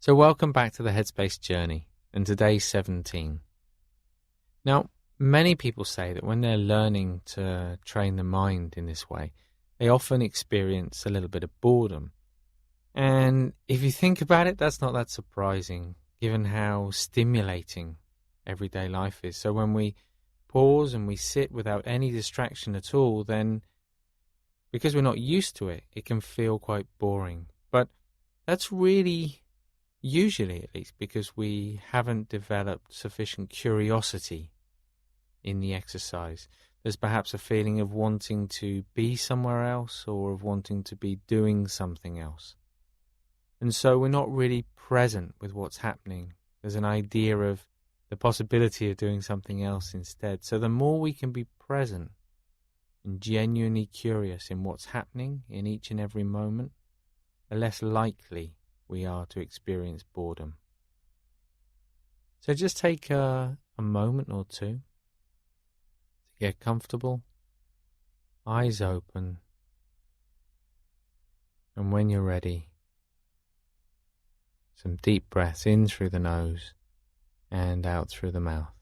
So welcome back to the Headspace journey and today's 17. Now, many people say that when they're learning to train the mind in this way, they often experience a little bit of boredom. And if you think about it, that's not that surprising, given how stimulating everyday life is. So when we pause and we sit without any distraction at all, then because we're not used to it, it can feel quite boring. But that's really, usually at least, because we haven't developed sufficient curiosity in the exercise. There's perhaps a feeling of wanting to be somewhere else or of wanting to be doing something else. And so we're not really present with what's happening. There's an idea of the possibility of doing something else instead. So the more we can be present and genuinely curious in what's happening in each and every moment, the less likely we are to experience boredom. So just take a moment or two to get comfortable, eyes open, and when you're ready, some deep breaths in through the nose and out through the mouth.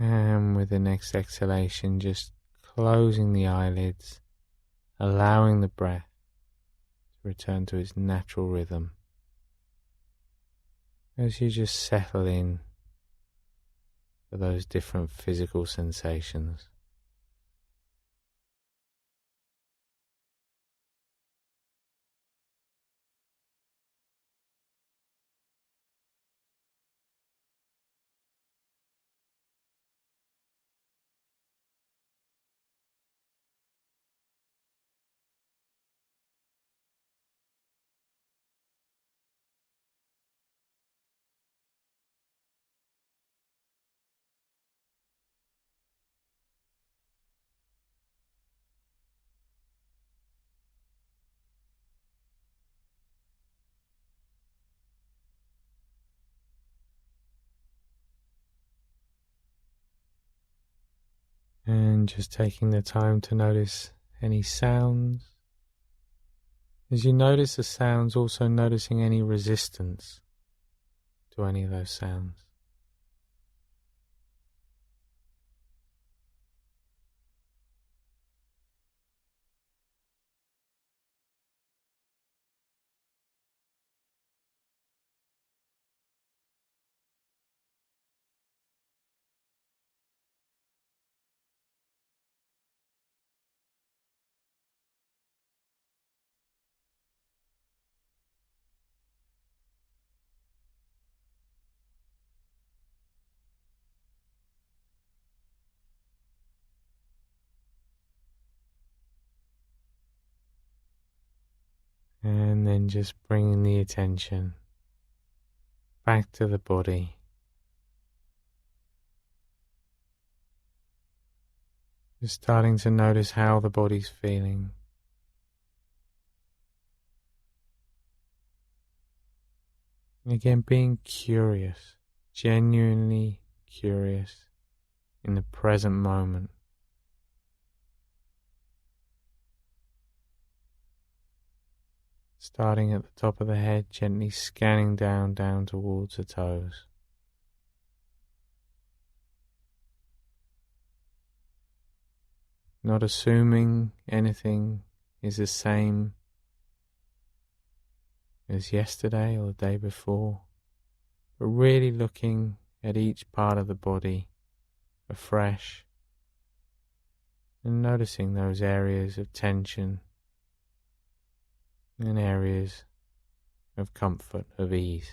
And with the next exhalation, just closing the eyelids, allowing the breath to return to its natural rhythm as you just settle in for those different physical sensations. And just taking the time to notice any sounds. As you notice the sounds, also noticing any resistance to any of those sounds. And then just bringing the attention back to the body. Just starting to notice how the body's feeling. And again, being curious, genuinely curious in the present moment. Starting at the top of the head, gently scanning down towards the toes. Not assuming anything is the same as yesterday or the day before, but really looking at each part of the body afresh and noticing those areas of tension and areas of comfort, of ease.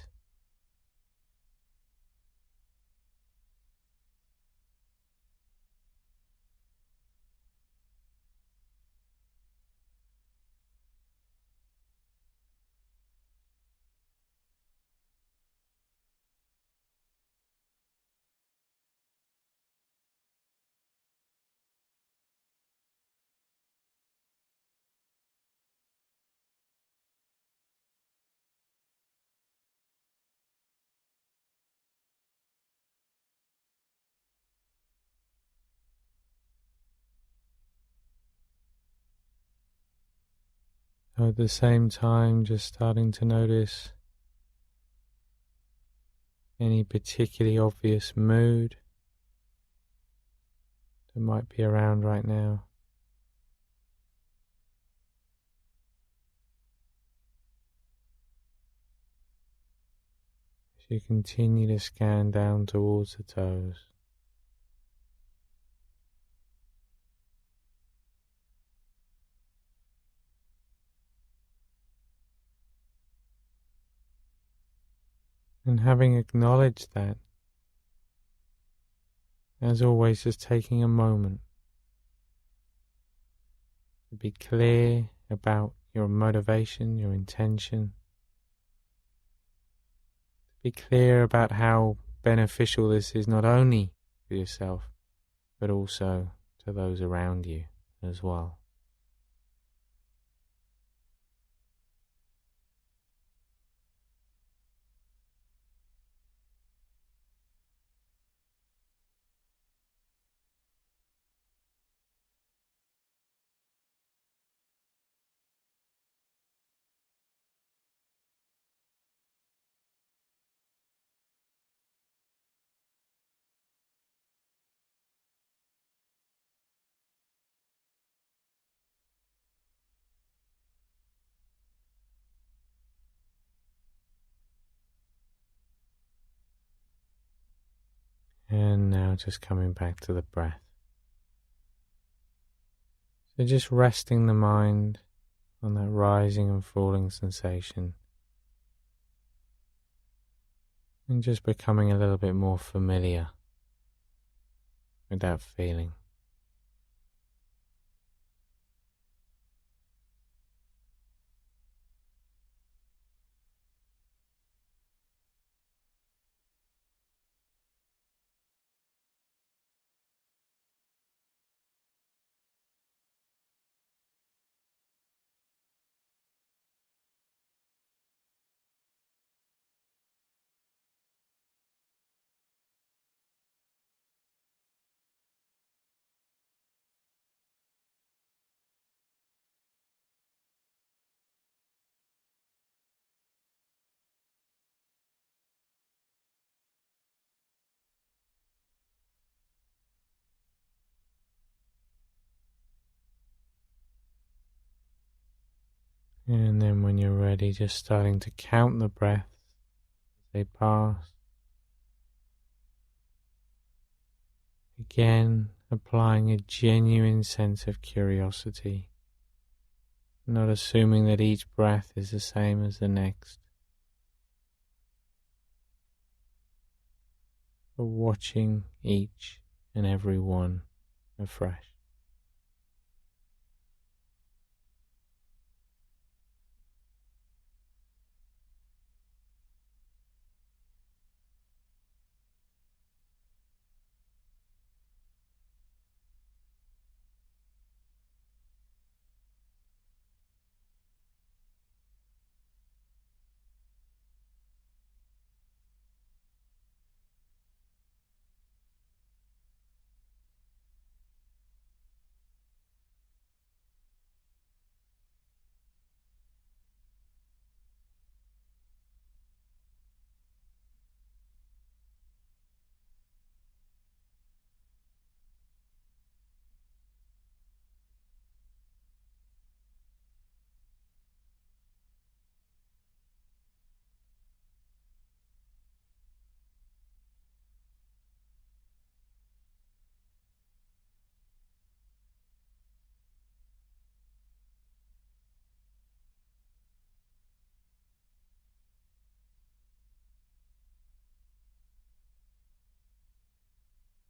So at the same time, just starting to notice any particularly obvious mood that might be around right now. As you continue to scan down towards the toes. And having acknowledged that, as always, just taking a moment to be clear about your motivation, your intention. Be clear about how beneficial this is not only for yourself, but also to those around you as well. And now just coming back to the breath. So just resting the mind on that rising and falling sensation. And just becoming a little bit more familiar with that feeling. And then when you're ready, just starting to count the breaths as they pass. Again, applying a genuine sense of curiosity, not assuming that each breath is the same as the next, but watching each and every one afresh.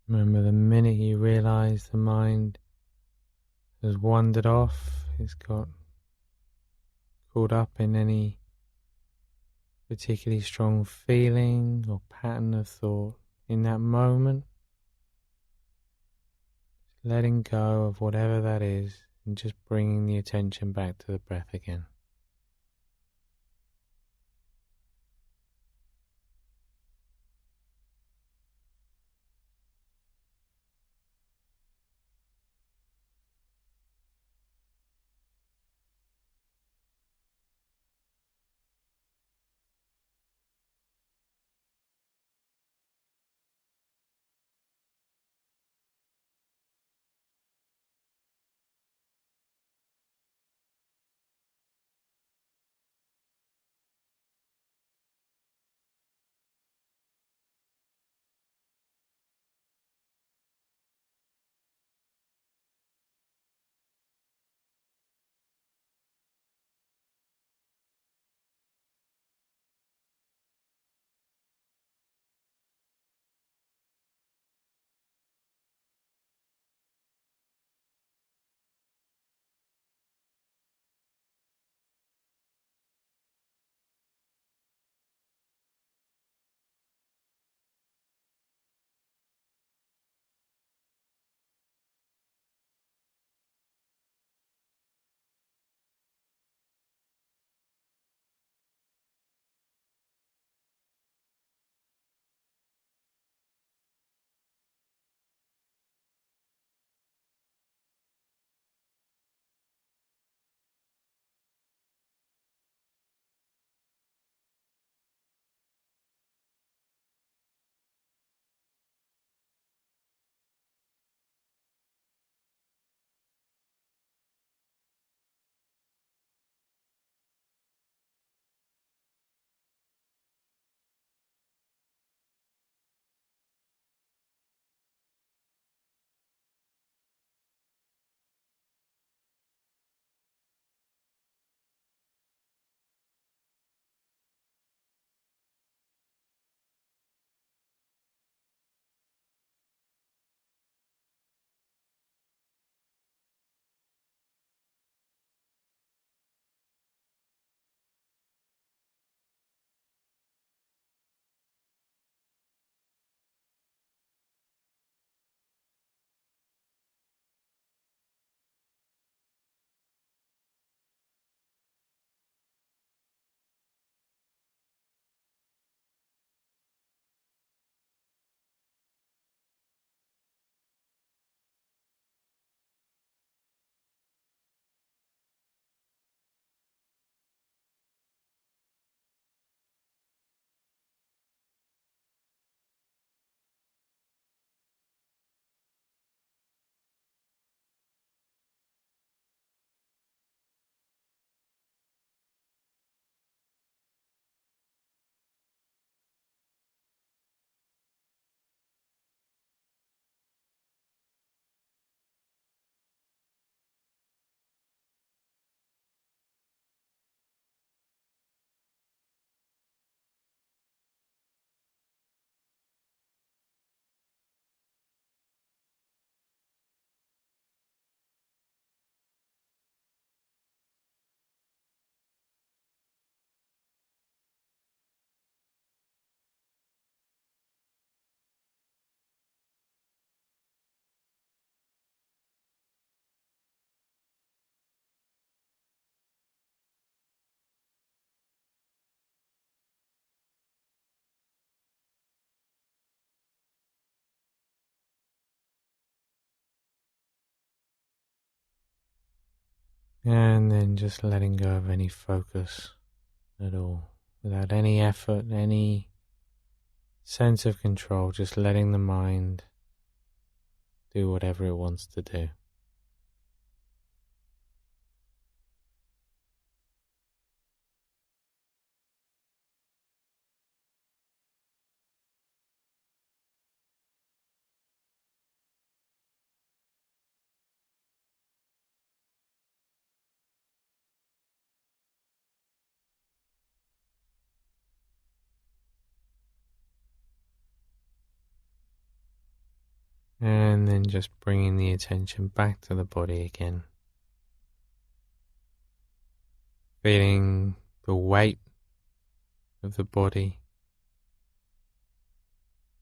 Remember, the minute you realize the mind has wandered off, it's got caught up in any particularly strong feeling or pattern of thought, in that moment, letting go of whatever that is and just bringing the attention back to the breath again. And then just letting go of any focus at all, without any effort, any sense of control, just letting the mind do whatever it wants to do. And then just bringing the attention back to the body again. Feeling the weight of the body,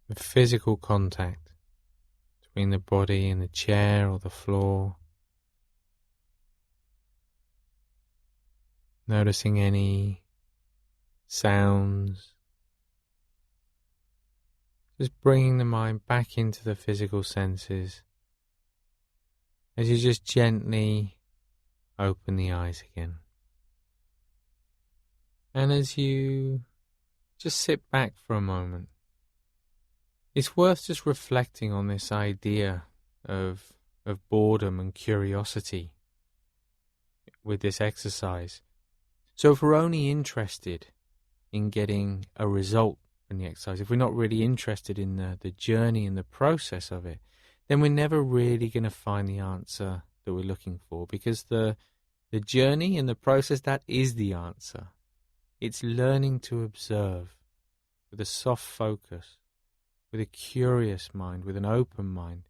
the physical contact between the body and the chair or the floor. Noticing any sounds. Just bringing the mind back into the physical senses as you just gently open the eyes again. And as you just sit back for a moment, it's worth just reflecting on this idea of boredom and curiosity with this exercise. So if we're only interested in getting a result from the exercise, if we're not really interested in the journey and the process of it, then we're never really going to find the answer that we're looking for, because the journey and the process, that is the answer. It's learning to observe with a soft focus, with a curious mind, with an open mind,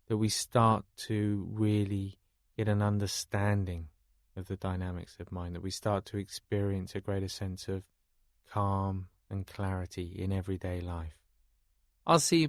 that we start to really get an understanding of the dynamics of mind, that we start to experience a greater sense of calm and clarity in everyday life. I'll see you back